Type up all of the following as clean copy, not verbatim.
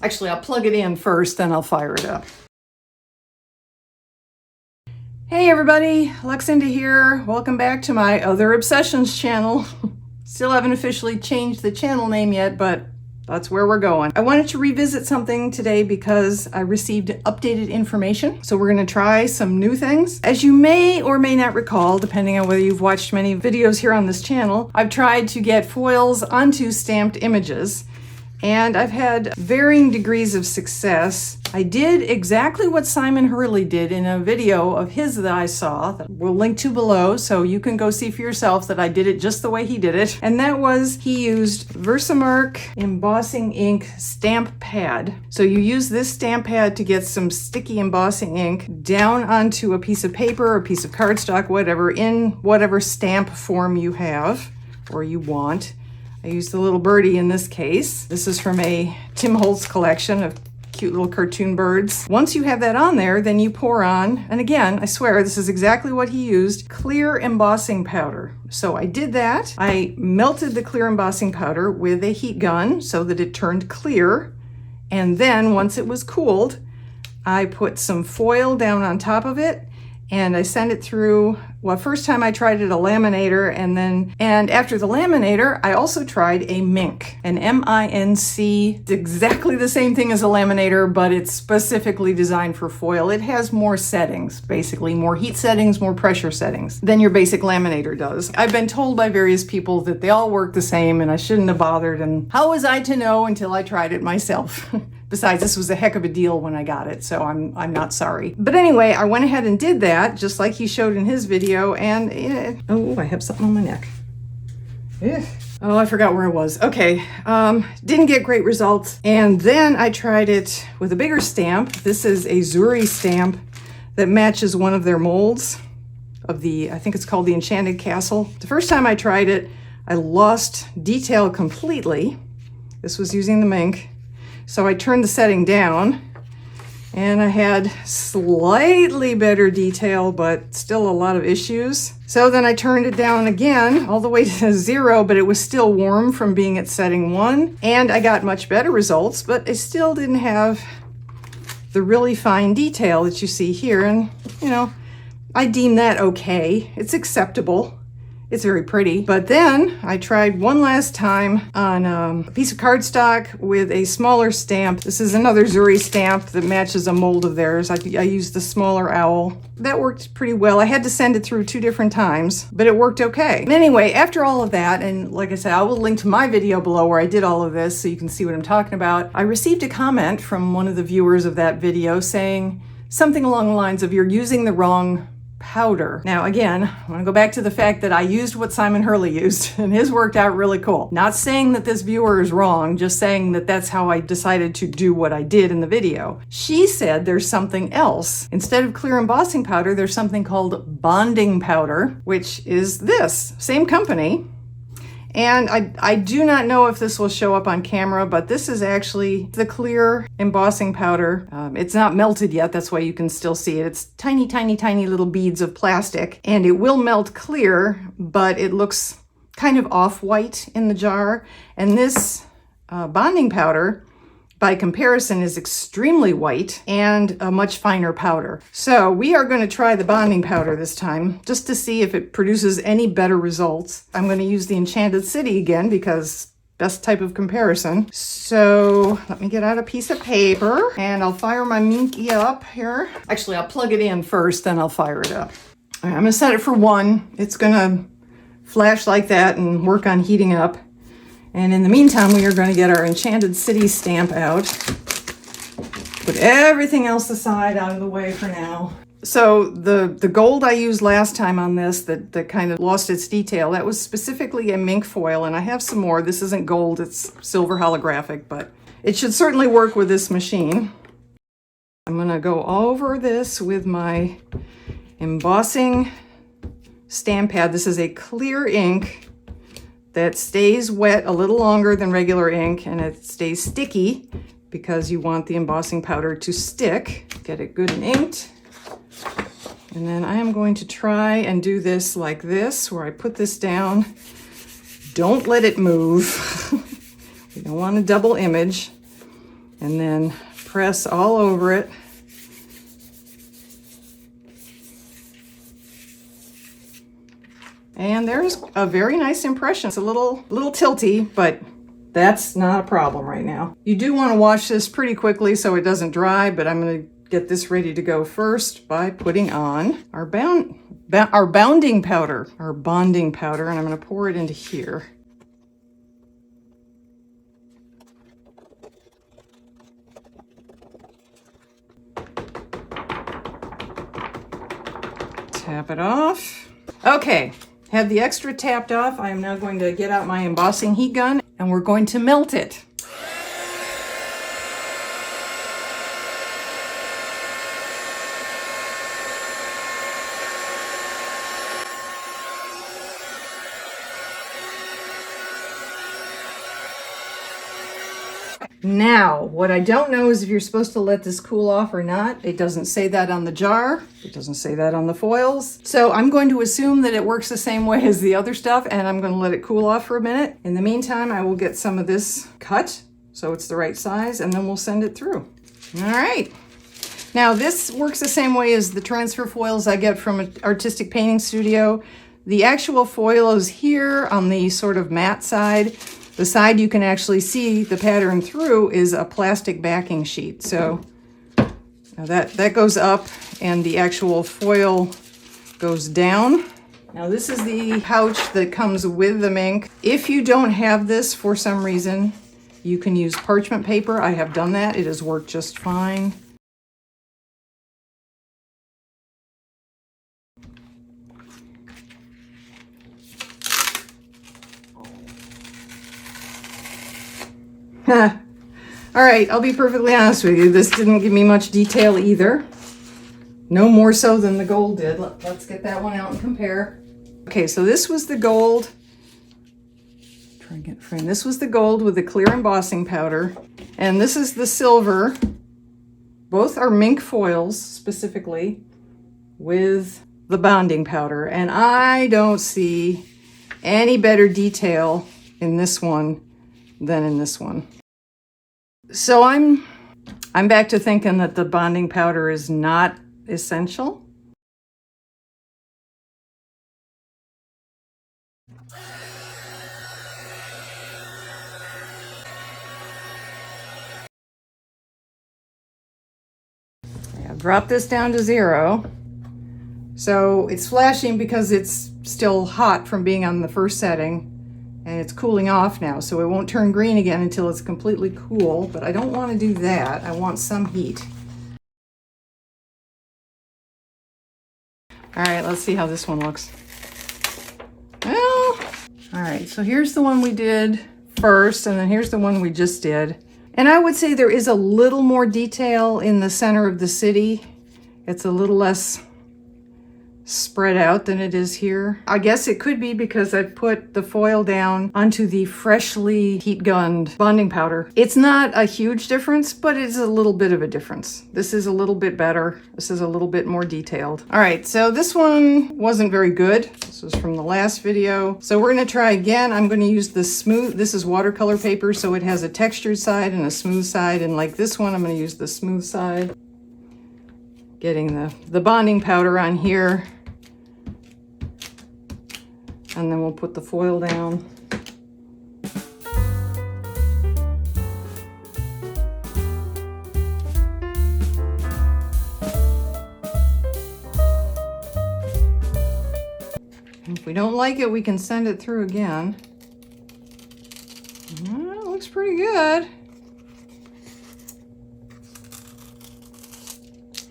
Actually, I'll plug it in first, then I'll fire it up. Hey everybody, Luxinda here. Welcome back to my Other Obsessions channel. Still haven't officially changed the channel name yet, but that's where we're going. I wanted to revisit something today because I received updated information. So we're gonna try some new things. As you may or may not recall, depending on whether you've watched many videos here on this channel, I've tried to get foils onto stamped images, and I've had varying degrees of success. I did exactly what Simon Hurley did in a video of his that I saw, that we'll link to below, so you can go see for yourself that I did it just the way he did it. And that was, he used Versamark embossing ink stamp pad. So you use this stamp pad to get some sticky embossing ink down onto a piece of paper, or a piece of cardstock, whatever, in whatever stamp form you have or you want. I used the little birdie in this case. This is from a Tim Holtz collection of cute little cartoon birds. Once you have that on there, then you pour on, and again, I swear this is exactly what he used, clear embossing powder. So I did that. I melted the clear embossing powder with a heat gun so that it turned clear. And then once it was cooled, I put some foil down on top of it, and I sent it through, well, first time I tried it, a laminator, and after the laminator, I also tried a Mink, an M-I-N-C. It's exactly the same thing as a laminator, but it's specifically designed for foil. It has more settings, basically, more heat settings, more pressure settings than your basic laminator does. I've been told by various people that they all work the same and I shouldn't have bothered, and how was I to know until I tried it myself? Besides, this was a heck of a deal when I got it, so I'm not sorry. But anyway, I went ahead and did that, just like he showed in his video, and oh, I have something on my neck. Oh, I forgot where I was. Okay, didn't get great results. And then I tried it with a bigger stamp. This is a Zuri stamp that matches one of their molds of the, I think it's called the Enchanted Castle. The first time I tried it, I lost detail completely. This was using the Mink. So I turned the setting down and I had slightly better detail, but still a lot of issues. So then I turned it down again, all the way to 0, but it was still warm from being at setting 1. And I got much better results, but I still didn't have the really fine detail that you see here. And, you know, I deem that okay. It's acceptable. It's very pretty. But then I tried one last time on a piece of cardstock with a smaller stamp. This is another Zuri stamp that matches a mold of theirs. I used the smaller owl. That worked pretty well. I had to send it through 2 different times, but it worked okay. Anyway, after all of that, and like I said, I will link to my video below where I did all of this so you can see what I'm talking about. I received a comment from one of the viewers of that video saying something along the lines of, "You're using the wrong powder." Now again, I want to go back to the fact that I used what Simon Hurley used, and his worked out really cool. Not saying that this viewer is wrong, just saying that that's how I decided to do what I did in the video. She said there's something else. Instead of clear embossing powder, there's something called bonding powder, which is this, same company. And I do not know if this will show up on camera, but this is actually the clear embossing powder. It's not melted yet, that's why you can still see it. It's tiny, tiny, tiny little beads of plastic, and it will melt clear, but it looks kind of off-white in the jar. And this bonding powder, by comparison, is extremely white and a much finer powder. So we are going to try the bonding powder this time, just to see if it produces any better results. I'm going to use the Enchanted City again because best type of comparison. So let me get out a piece of paper and I'll fire my Minky up here. Actually, I'll plug it in first, then I'll fire it up. All right, I'm going to set it for 1. It's going to flash like that and work on heating up. And in the meantime, we are going to get our Enchanted City stamp out. Put everything else aside, out of the way for now. So the gold I used last time on this that kind of lost its detail, that was specifically a Mink foil, and I have some more. This isn't gold, it's silver holographic, but it should certainly work with this machine. I'm going to go over this with my embossing stamp pad. This is a clear ink that stays wet a little longer than regular ink, and it stays sticky because you want the embossing powder to stick. Get it good and inked. And then I am going to try and do this like this, where I put this down. Don't let it move. We don't want a double image. and then press all over it. And there's a very nice impression. It's a little tilty, but that's not a problem right now. You do want to wash this pretty quickly so it doesn't dry, but I'm going to get this ready to go first by putting on our bonding powder, and I'm going to pour it into here. Tap it off. Okay. Have the extra tapped off. I am now going to get out my embossing heat gun and we're going to melt it. Now, what I don't know is if you're supposed to let this cool off or not. It doesn't say that on the jar. It doesn't say that on the foils. So I'm going to assume that it works the same way as the other stuff, and I'm going to let it cool off for a minute. In the meantime, I will get some of this cut so it's the right size, and then we'll send it through. All right. Now, this works the same way as the transfer foils I get from an artistic painting studio. The actual foil is here on the sort of matte side. The side you can actually see the pattern through is a plastic backing sheet. So now that goes up and the actual foil goes down. Now this is the pouch that comes with the ink. If you don't have this for some reason, you can use parchment paper. I have done that. It has worked just fine. All right, I'll be perfectly honest with you. This didn't give me much detail either. No more so than the gold did. Let's get that one out and compare. Okay, so this was the gold. Try and get framed. This was the gold with the clear embossing powder. And this is the silver. Both are mink foils, specifically, with the bonding powder. And I don't see any better detail in this one than in this one. So I'm back to thinking that the bonding powder is not essential. I've dropped this down to 0. So it's flashing because it's still hot from being on the first setting. And it's cooling off now, so it won't turn green again until it's completely cool, but I don't want to do that. I want some heat. All right, let's see how this one looks. Well, all right, so here's the one we did first, and then here's the one we just did. And I would say there is a little more detail in the center of the city. It's a little less spread out than it is here. I guess it could be because I've put the foil down onto the freshly heat gunned bonding powder. It's not a huge difference, but it's a little bit of a difference. This is a little bit better. This is a little bit more detailed. All right, so this one wasn't very good. This was from the last video. So we're gonna try again. I'm gonna use the smooth, this is watercolor paper, so it has a textured side and a smooth side. And like this one, I'm gonna use the smooth side. Getting the bonding powder on here. And then we'll put the foil down. And if we don't like it, we can send it through again. Well, it looks pretty good.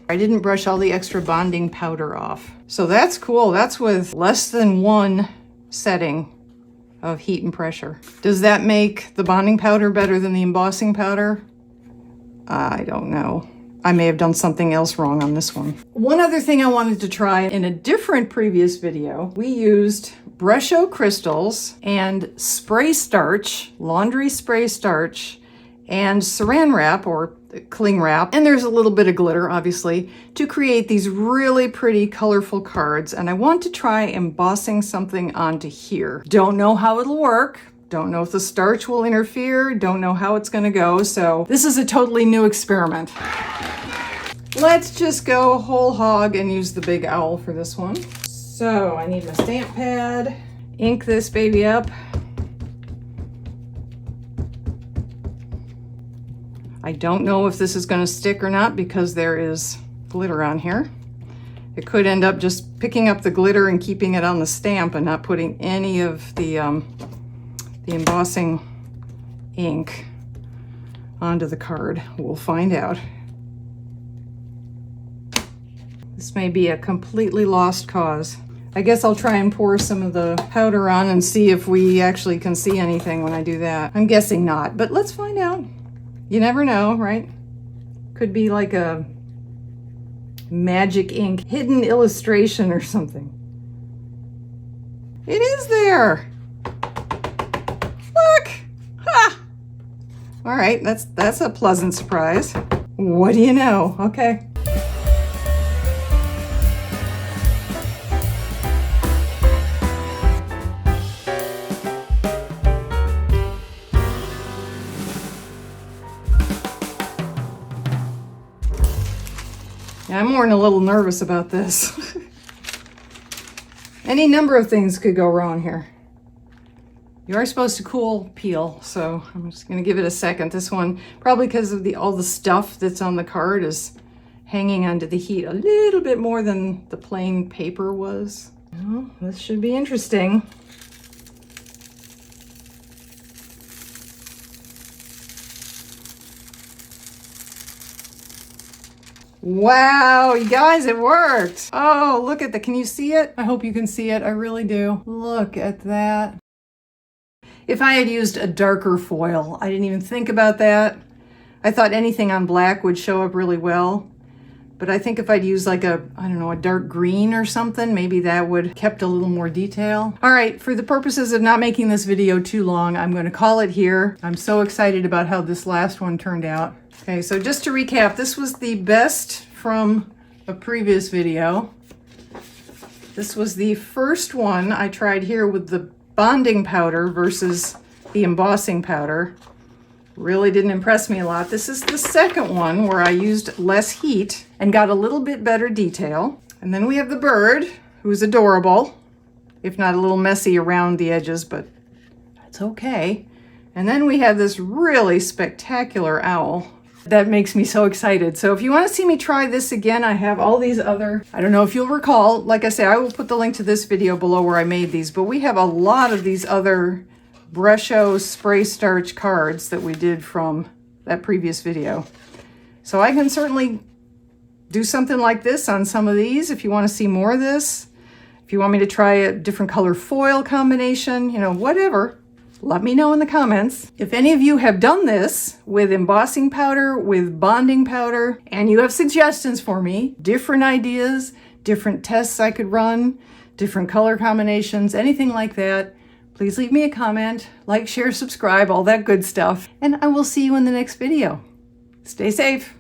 I didn't brush all the extra bonding powder off. So that's cool. That's with less than 1 setting of heat and pressure. Does that make the bonding powder better than the embossing powder? I don't know. I may have done something else wrong on this one. One other thing I wanted to try in a different previous video, we used Brusho crystals and spray starch, laundry spray starch, and saran wrap or cling wrap, and there's a little bit of glitter obviously, to create these really pretty colorful cards. And I want to try embossing something onto here. Don't know how it'll work. Don't know if the starch will interfere. Don't know how it's gonna go. So this is a totally new experiment. Let's just go whole hog and use the big owl for this one. So I need my stamp pad. Ink this baby up. I don't know if this is gonna stick or not because there is glitter on here. It could end up just picking up the glitter and keeping it on the stamp and not putting any of the embossing ink onto the card. We'll find out. This may be a completely lost cause. I guess I'll try and pour some of the powder on and see if we actually can see anything when I do that. I'm guessing not, but let's find out. You never know, right? Could be like a magic ink hidden illustration or something. It is there. Look. Ha! All right, that's a pleasant surprise. What do you know? Okay. I'm more than a little nervous about this. Any number of things could go wrong here. You are supposed to cool peel, so I'm just going to give it a second. This one, probably because of all the stuff that's on the card, is hanging onto the heat a little bit more than the plain paper was. Well, this should be interesting. Wow, you guys, it worked. Oh, look at that. Can you see it? I hope you can see it. I really do. Look at that. If I had used a darker foil, I didn't even think about that. I thought anything on black would show up really well. But I think if I'd used like a dark green or something, maybe that would kept a little more detail. All right, for the purposes of not making this video too long, I'm going to call it here. I'm so excited about how this last one turned out. Okay, so just to recap, this was the best from a previous video. This was the first one I tried here with the bonding powder versus the embossing powder. Really didn't impress me a lot. This is the second one where I used less heat and got a little bit better detail. And then we have the bird, who's adorable, if not a little messy around the edges, but that's okay. And then we have this really spectacular owl. That makes me so excited. So if you want to see me try this again, I have all these other, I don't know if you'll recall, like I say, I will put the link to this video below where I made these, but we have a lot of these other Brusho spray starch cards that we did from that previous video. So I can certainly do something like this on some of these if you want to see more of this. If you want me to try a different color foil combination, you know, whatever. Let me know in the comments. If any of you have done this with embossing powder, with bonding powder, and you have suggestions for me, different ideas, different tests I could run, different color combinations, anything like that, please leave me a comment, like, share, subscribe, all that good stuff, and I will see you in the next video. Stay safe.